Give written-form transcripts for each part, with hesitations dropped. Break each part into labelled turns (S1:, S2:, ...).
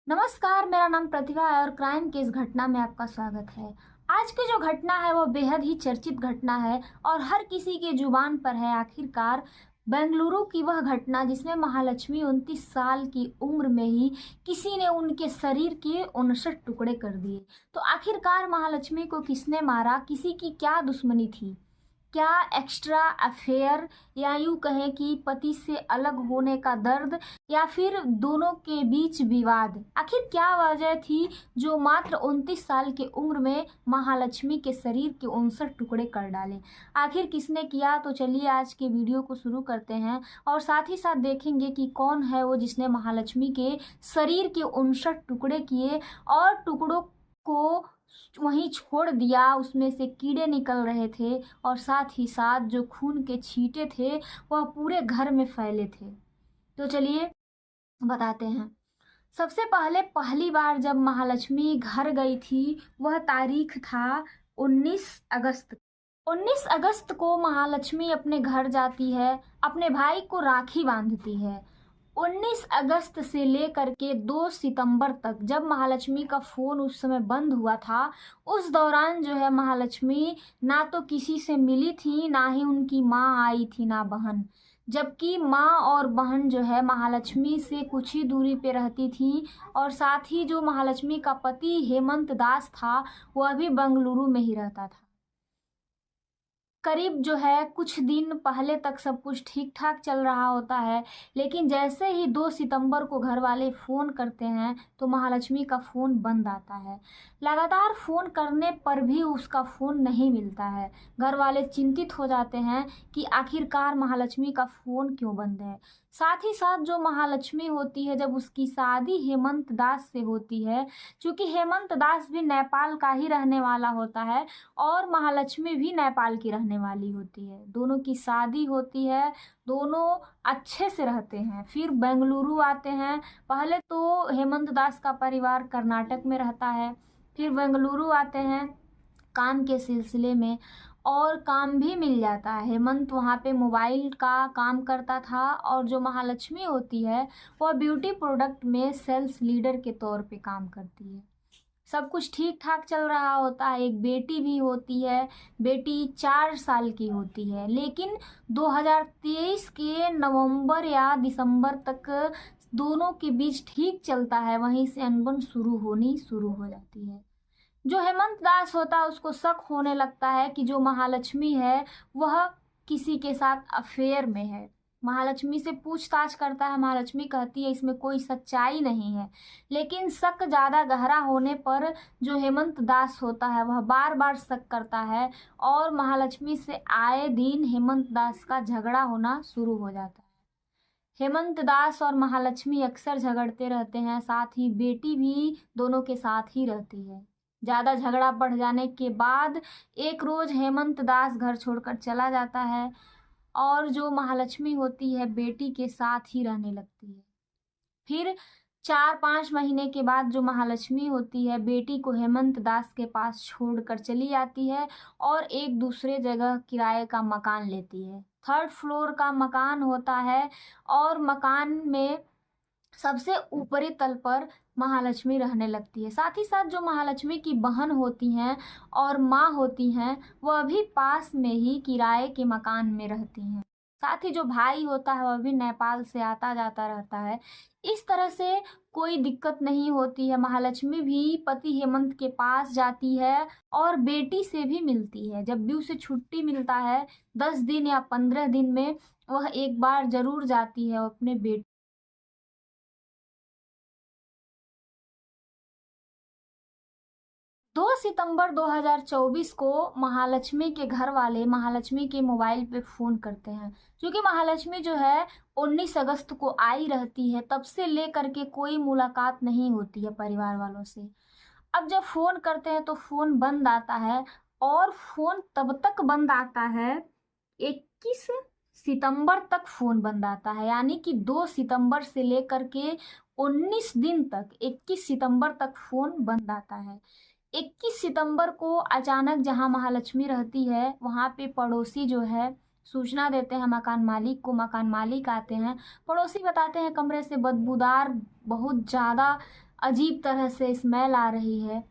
S1: नमस्कार, मेरा नाम प्रतिभा है और क्राइम की इस घटना में आपका स्वागत है। आज की जो घटना है वो बेहद ही चर्चित घटना है और हर किसी के जुबान पर है। आखिरकार बेंगलुरु की वह घटना जिसमें महालक्ष्मी 29 साल की उम्र में ही किसी ने उनके शरीर के 59 टुकड़े कर दिए। तो आखिरकार महालक्ष्मी को किसने मारा, किसी की क्या दुश्मनी थी? क्या एक्स्ट्रा अफेयर, या यूं कहें कि पति से अलग होने का दर्द, या फिर दोनों के बीच विवाद? आखिर क्या वजह थी जो मात्र 29 साल की उम्र में महालक्ष्मी के शरीर के 59 टुकड़े कर डाले? आखिर किसने किया? तो चलिए आज के वीडियो को शुरू करते हैं और साथ ही साथ देखेंगे कि कौन है वो जिसने महालक्ष्मी के शरीर के 59 टुकड़े किए और टुकड़ों को वहीं छोड़ दिया। उसमें से कीड़े निकल रहे थे और साथ ही साथ जो खून के छींटे थे वह पूरे घर में फैले थे। तो चलिए बताते हैं। सबसे पहले पहली बार जब महालक्ष्मी घर गई थी वह तारीख था 19 अगस्त। 19 अगस्त को महालक्ष्मी अपने घर जाती है, अपने भाई को राखी बांधती है। 19 अगस्त से लेकर के 2 सितंबर तक जब महालक्ष्मी का फ़ोन उस समय बंद हुआ था, उस दौरान जो है महालक्ष्मी ना तो किसी से मिली थी, ना ही उनकी माँ आई थी, ना बहन। जबकि माँ और बहन जो है महालक्ष्मी से कुछ ही दूरी पे रहती थी और साथ ही जो महालक्ष्मी का पति हेमंत दास था वह भी बेंगलुरु में ही रहता था। करीब जो है कुछ दिन पहले तक सब कुछ ठीक ठाक चल रहा होता है, लेकिन जैसे ही 2 सितंबर को घर वाले फ़ोन करते हैं तो महालक्ष्मी का फ़ोन बंद आता है। लगातार फ़ोन करने पर भी उसका फ़ोन नहीं मिलता है। घर वाले चिंतित हो जाते हैं कि आखिरकार महालक्ष्मी का फ़ोन क्यों बंद है। साथ ही साथ जो महालक्ष्मी होती है, जब उसकी शादी हेमंत दास से होती है, चूँकि हेमंत दास भी नेपाल का ही रहने वाला होता है और महालक्ष्मी भी नेपाल की रहने वाली होती है। दोनों की शादी होती है, दोनों अच्छे से रहते हैं। फिर बेंगलुरु आते हैं। पहले तो हेमंत दास का परिवार कर्नाटक में रहता है, फिर बेंगलुरु आते हैं काम के सिलसिले में और काम भी मिल जाता है। हेमंत वहाँ पे मोबाइल का काम करता था और जो महालक्ष्मी होती है वह ब्यूटी प्रोडक्ट में सेल्स लीडर के तौर पे काम करती है। सब कुछ ठीक ठाक चल रहा होता है। एक बेटी भी होती है, बेटी 4 साल की होती है। लेकिन 2023 के नवंबर या दिसंबर तक दोनों के बीच ठीक चलता है, वहीं से अनबन शुरू हो जाती है। जो हेमंत दास होता है उसको शक होने लगता है कि जो महालक्ष्मी है वह किसी के साथ अफेयर में है। महालक्ष्मी से पूछताछ करता है, महालक्ष्मी कहती है इसमें कोई सच्चाई नहीं है। लेकिन शक ज़्यादा गहरा होने पर जो हेमंत दास होता है वह बार बार शक करता है और महालक्ष्मी से आए दिन हेमंत दास का झगड़ा होना शुरू हो जाता है। हेमंत दास और महालक्ष्मी अक्सर झगड़ते रहते हैं, साथ ही बेटी भी दोनों के साथ ही रहती है। ज़्यादा झगड़ा बढ़ जाने के बाद एक रोज़ हेमंत दास घर छोड़कर चला जाता है और जो महालक्ष्मी होती है बेटी के साथ ही रहने लगती है। फिर 4-5 महीने के बाद जो महालक्ष्मी होती है बेटी को हेमंत दास के पास छोड़कर चली जाती है और एक दूसरे जगह किराए का मकान लेती है। 3rd फ्लोर का मकान होता है और मकान में सबसे ऊपरी तल पर महालक्ष्मी रहने लगती है। साथ ही साथ जो महालक्ष्मी की बहन होती हैं और माँ होती हैं वह भी पास में ही किराए के मकान में रहती हैं। साथ ही जो भाई होता है वह भी नेपाल से आता जाता रहता है। इस तरह से कोई दिक्कत नहीं होती है। महालक्ष्मी भी पति हेमंत के पास जाती है और बेटी से भी मिलती है। जब भी उसे छुट्टी मिलता है 10 दिन या 15 दिन में वह एक बार ज़रूर जाती है अपने बेटी। 2 सितंबर 2024 को महालक्ष्मी के घर वाले महालक्ष्मी के मोबाइल पे फ़ोन करते हैं। क्योंकि महालक्ष्मी जो है 19 अगस्त को आई रहती है, तब से लेकर के कोई मुलाकात नहीं होती है परिवार वालों से। अब जब फ़ोन करते हैं तो फ़ोन बंद आता है और फ़ोन तब तक बंद आता है, 21 सितंबर तक फ़ोन बंद आता है। यानी कि 2 सितंबर से लेकर के 19 दिन तक, 21 सितंबर तक फ़ोन बंद आता है। 21 सितंबर को अचानक जहां महालक्ष्मी रहती है वहां पे पड़ोसी जो है सूचना देते हैं मकान मालिक को। मकान मालिक आते हैं, पड़ोसी बताते हैं कमरे से बदबूदार बहुत ज़्यादा अजीब तरह से स्मेल आ रही है।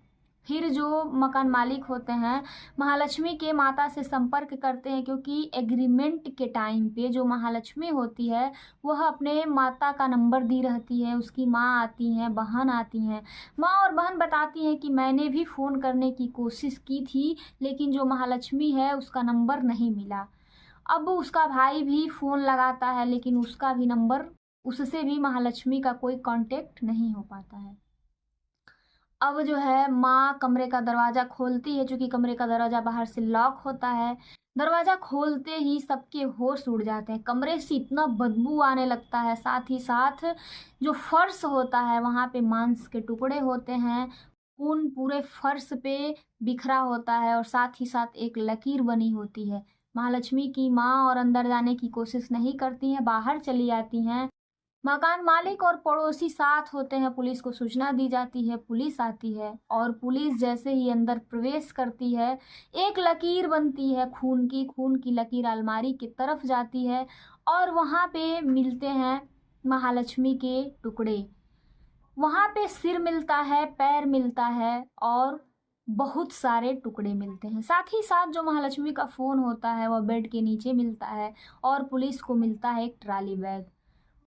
S1: फिर जो मकान मालिक होते हैं महालक्ष्मी के माता से संपर्क करते हैं, क्योंकि एग्रीमेंट के टाइम पे जो महालक्ष्मी होती है वह अपने माता का नंबर दी रहती है। उसकी माँ आती हैं, बहन आती हैं। माँ और बहन बताती हैं कि मैंने भी फ़ोन करने की कोशिश की थी, लेकिन जो महालक्ष्मी है उसका नंबर नहीं मिला। अब उसका भाई भी फ़ोन लगाता है, लेकिन उसका भी नंबर, उससे भी महालक्ष्मी का कोई कांटेक्ट नहीं हो पाता है। अब जो है माँ कमरे का दरवाज़ा खोलती है, चूँकि कमरे का दरवाज़ा बाहर से लॉक होता है। दरवाज़ा खोलते ही सबके होश उड़ जाते हैं। कमरे से इतना बदबू आने लगता है, साथ ही साथ जो फर्श होता है वहाँ पे मांस के टुकड़े होते हैं। खून पूरे फर्श पे बिखरा होता है और साथ ही साथ एक लकीर बनी होती है। महालक्ष्मी की माँ और अंदर जाने की कोशिश नहीं करती हैं, बाहर चली आती हैं। मकान मालिक और पड़ोसी साथ होते हैं, पुलिस को सूचना दी जाती है, पुलिस आती है और पुलिस जैसे ही अंदर प्रवेश करती है एक लकीर बनती है, खून की लकीर अलमारी की तरफ जाती है और वहाँ पे मिलते हैं महालक्ष्मी के टुकड़े। वहाँ पे सिर मिलता है, पैर मिलता है और बहुत सारे टुकड़े मिलते हैं। साथ ही साथ जो महालक्ष्मी का फ़ोन होता है वह बेड के नीचे मिलता है और पुलिस को मिलता है एक ट्रॉली बैग।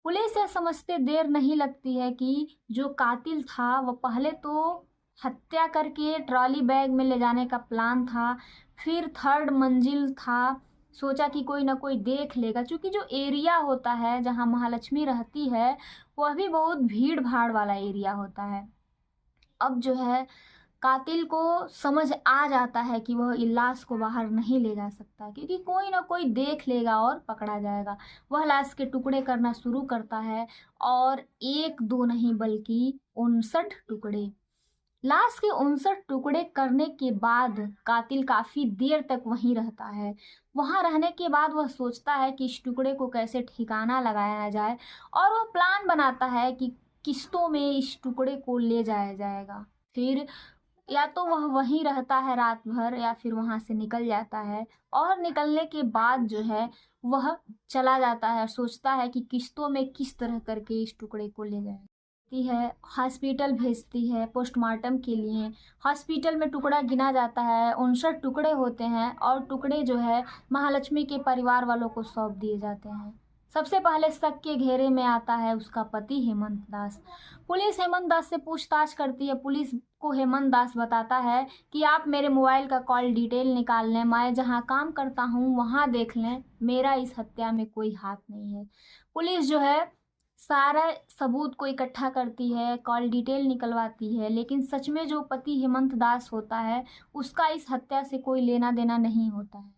S1: पुलिस यह समझते देर नहीं लगती है कि जो कातिल था वह पहले तो हत्या करके ट्रॉली बैग में ले जाने का प्लान था, फिर थर्ड मंजिल था, सोचा कि कोई ना कोई देख लेगा। क्योंकि जो एरिया होता है जहाँ महालक्ष्मी रहती है वह भी बहुत भीड़ भाड़ वाला एरिया होता है। अब जो है कातिल को समझ आ जाता है कि वह लाश को बाहर नहीं ले जा सकता, क्योंकि कोई ना कोई देख लेगा और पकड़ा जाएगा। वह लाश के टुकड़े करना शुरू करता है और एक दो नहीं बल्कि 59 टुकड़े। लाश के 59 टुकड़े करने के बाद कातिल काफ़ी देर तक वहीं रहता है। वहाँ रहने के बाद वह सोचता है कि इस टुकड़े को कैसे ठिकाना लगाया जाए और वह प्लान बनाता है कि किस्तों में इस टुकड़े को ले जाया जाएगा। फिर या तो वह वहीं रहता है रात भर या फिर वहाँ से निकल जाता है और निकलने के बाद जो है वह चला जाता है और सोचता है कि किस्तों में किस तरह करके इस टुकड़े को ले जाए है। हॉस्पिटल भेजती है पोस्टमार्टम के लिए। हॉस्पिटल में टुकड़ा गिना जाता है, 59 टुकड़े होते हैं और टुकड़े जो है महालक्ष्मी के परिवार वालों को सौंप दिए जाते हैं। सबसे पहले शक के घेरे में आता है उसका पति हेमंत दास। पुलिस हेमंत दास से पूछताछ करती है। पुलिस को हेमंत दास बताता है कि आप मेरे मोबाइल का कॉल डिटेल निकाल लें, मैं जहाँ काम करता हूँ वहाँ देख लें, मेरा इस हत्या में कोई हाथ नहीं है। पुलिस जो है सारा सबूत को इकट्ठा करती है, कॉल डिटेल निकलवाती है, लेकिन सच में जो पति हेमंत दास होता है उसका इस हत्या से कोई लेना देना नहीं होता है।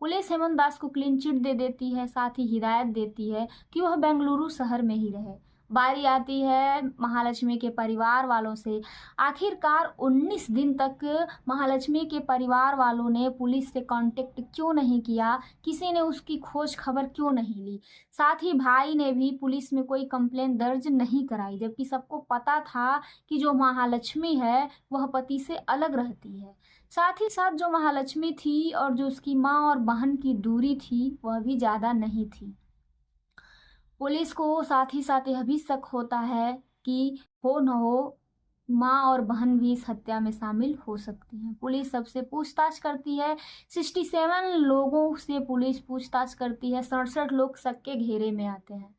S1: पुलिस हेमंत दास को क्लीन चिट दे देती है, साथ ही हिदायत देती है कि वह बेंगलुरु शहर में ही रहे। बारी आती है महालक्ष्मी के परिवार वालों से। आखिरकार 19 दिन तक महालक्ष्मी के परिवार वालों ने पुलिस से कांटेक्ट क्यों नहीं किया, किसी ने उसकी खोज खबर क्यों नहीं ली। साथ ही भाई ने भी पुलिस में कोई कंप्लेंट दर्ज नहीं कराई, जबकि सबको पता था कि जो महालक्ष्मी है वह पति से अलग रहती है। साथ ही साथ जो महालक्ष्मी थी और जो उसकी माँ और बहन की दूरी थी वह भी ज़्यादा नहीं थी। पुलिस को साथ ही साथ यह भी शक होता है कि हो न हो माँ और बहन भी इस हत्या में शामिल हो सकती हैं। पुलिस सबसे पूछताछ करती है। 67 लोगों से पुलिस पूछताछ करती है, 67 लोग शक के घेरे में आते हैं।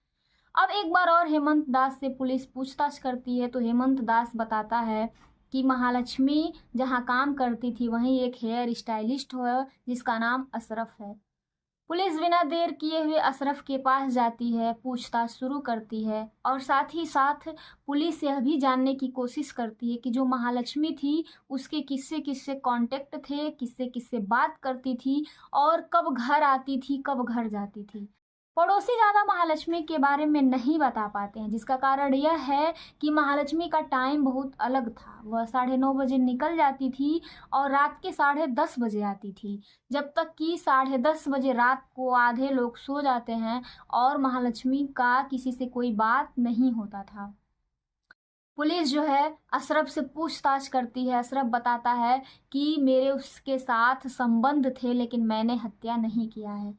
S1: अब एक बार और हेमंत दास से पुलिस पूछताछ करती है तो हेमंत दास बताता है कि महालक्ष्मी जहाँ काम करती थी वहीं एक हेयर स्टाइलिस्ट है जिसका नाम अशरफ है। पुलिस बिना देर किए हुए अशरफ के पास जाती है, पूछताछ शुरू करती है और साथ ही साथ पुलिस यह भी जानने की कोशिश करती है कि जो महालक्ष्मी थी उसके किससे किससे कांटेक्ट थे, किससे किससे बात करती थी और कब घर आती थी, कब घर जाती थी। पड़ोसी ज़्यादा महालक्ष्मी के बारे में नहीं बता पाते हैं, जिसका कारण यह है कि महालक्ष्मी का टाइम बहुत अलग था। वह 9:30 बजे निकल जाती थी और रात के 10:30 बजे आती थी, जब तक कि 10:30 बजे रात को आधे लोग सो जाते हैं और महालक्ष्मी का किसी से कोई बात नहीं होता था। पुलिस जो है अशरफ से पूछताछ करती है। अशरफ बताता है कि मेरे उसके साथ संबंध थे लेकिन मैंने हत्या नहीं किया है।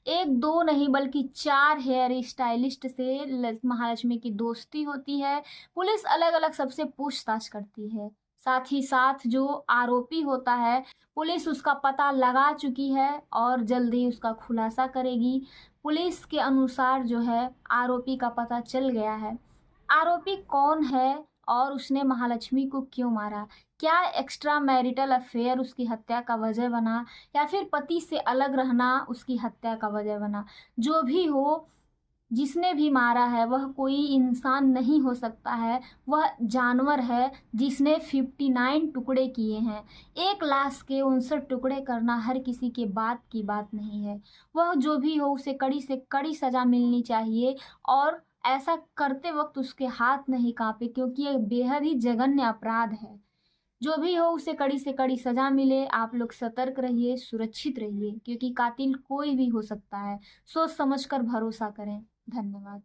S1: एक दो नहीं बल्कि 4 हेयर स्टाइलिस्ट से महालक्ष्मी की दोस्ती होती है। पुलिस अलग-अलग सबसे पूछताछ करती है। साथ ही साथ जो आरोपी होता है, पुलिस उसका पता लगा चुकी है और जल्द ही उसका खुलासा करेगी। पुलिस के अनुसार जो है आरोपी का पता चल गया है। आरोपी कौन है और उसने महालक्ष्मी को क्यों मारा? क्या एक्स्ट्रा मैरिटल अफेयर उसकी हत्या का वजह बना या फिर पति से अलग रहना उसकी हत्या का वजह बना? जो भी हो, जिसने भी मारा है वह कोई इंसान नहीं हो सकता है, वह जानवर है जिसने 59 टुकड़े किए हैं। एक लाश के 59 टुकड़े करना हर किसी के बात की बात नहीं है। वह जो भी हो उसे कड़ी से कड़ी सज़ा मिलनी चाहिए और ऐसा करते वक़्त उसके हाथ नहीं काँपे, क्योंकि ये बेहद ही जघन्य अपराध है। जो भी हो उसे कड़ी से कड़ी सज़ा मिले। आप लोग सतर्क रहिए, सुरक्षित रहिए, क्योंकि कातिल कोई भी हो सकता है। सोच समझ कर भरोसा करें। धन्यवाद।